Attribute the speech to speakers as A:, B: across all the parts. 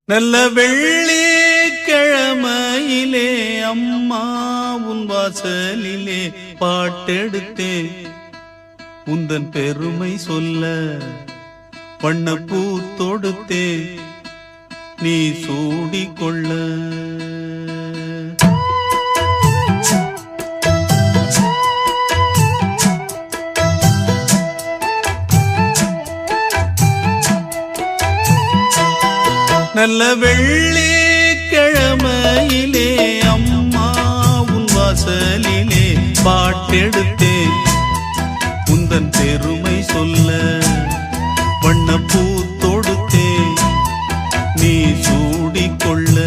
A: நல்ல வெள்ளிக்கிழமையிலே அம்மா உன் வாசலிலே பாட்டெடுத்தேன் உந்தன் பெருமை சொல்ல வண்ணப்பூ தொடுத்தேன் நீ சூடிக்கொள்ள. நல்ல வெள்ளிக்கிழமையிலே அம்மா உன் வாசலிலே பாட்டெடுத்தேன் உந்தன் பெருமை சொல்ல வண்ணப்பூ தொடுத்தேன் நீ சூடிக்கொள்ள.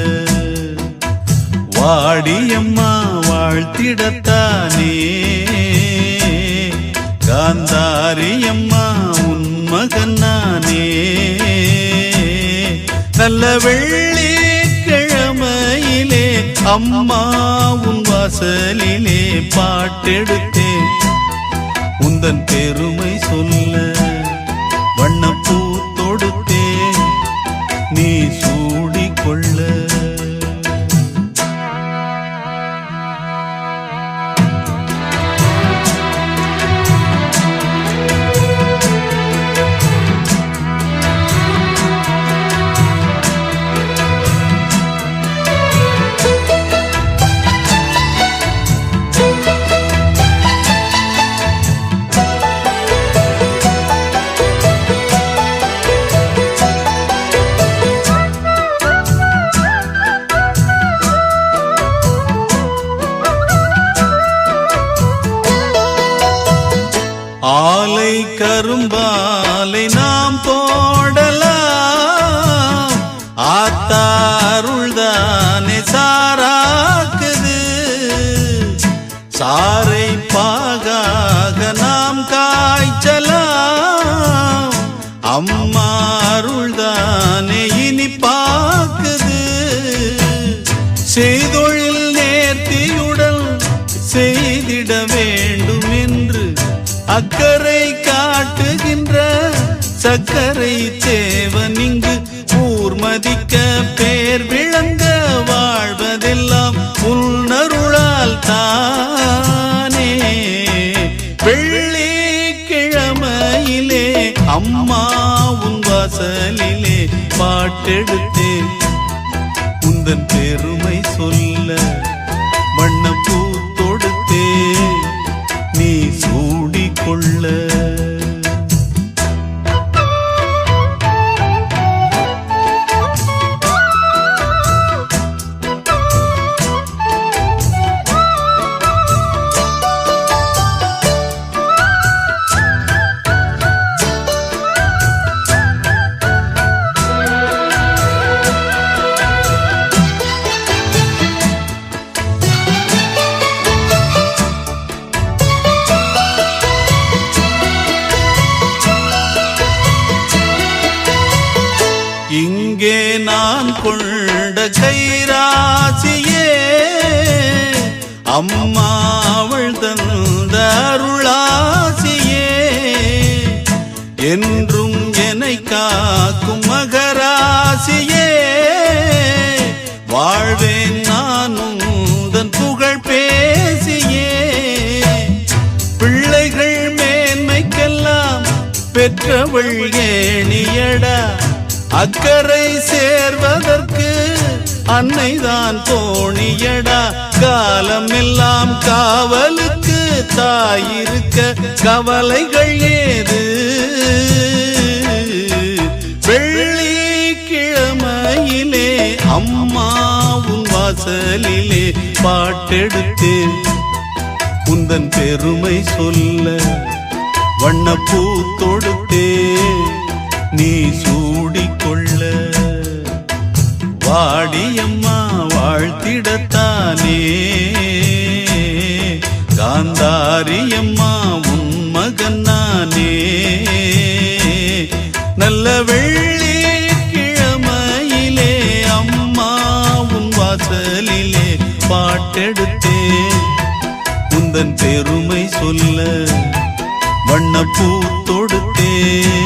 A: வாடியம்மா வாழ்த்திடத்தானே காந்தாரியம்மா உன் மகன் நானே. நல்ல வெள்ளிக்கிழமையிலே அம்மா உன் வாசலிலே பாட்டெடுத்தேன் உந்தன் பெருமை சொல்ல வண்ணப்பூ தொடுத்தேன் நீ சூடிக்கொள்ள. ஆலை கரும்பாலை நாம் போடலாம் ஆத்தாருள்தானே சாராக்குது. சாரை பாகாக நாம் காய்ச்சலாம் அம்மா அருள்தானே இனி பாக்குது. செய்தொழில் நேர்த்தியுடன் செய்திட வேண்டும் என்று அக்கறை காட்டுகின்ற சக்கரை தேவன் இங்கு ஊர் மதிக்க பேர் விளங்க வாழ்வதெல்லாம் உன்னருளால் தானே. வெள்ளிக்கிழமையிலே அம்மா உன் வாசலிலே பாட்டெடுத்தேன் உந்தன் பெருமை சொல்ல வண்ணப்பூ தொடுத்தேன் நீ சூடிக்கொள்ள. இங்கே நான் கொண்ட கைராசியே அம்மா அவள் தந்த அருளாசியே என்றும் என்னை காக்கும் மகராசியே. வாழ்வேன் நானும் உந்தன் புகழ் பேசியே. பிள்ளைகள் மேன்மைக்கெல்லாம் பெற்றவள் ஏணியடா அக்கறை சேர்வதற்கு அன்னைதான் தோணியடா. காலம் எல்லாம் காவலுக்கு தாயிருக்க கவலைகள் ஏது. வெள்ளிக்கிழமையிலே அம்மா உன் வாசலிலே பாட்டெடுத்தேன் உந்தன் பெருமை சொல்ல வண்ணப்பூ தொடுத்தேன் நீ சூடிக்கொள்ள. வாடியம்மா வாழ்த்திடத்தானே காந்தாரியம்மா உன் மகன் நானே. நல்ல வெள்ளிக்கிழமையிலே அம்மா உன் வாசலிலே பாட்டெடுத்தேன் உந்தன் பெருமை சொல்ல வண்ணப்பூ தொடுத்தேன்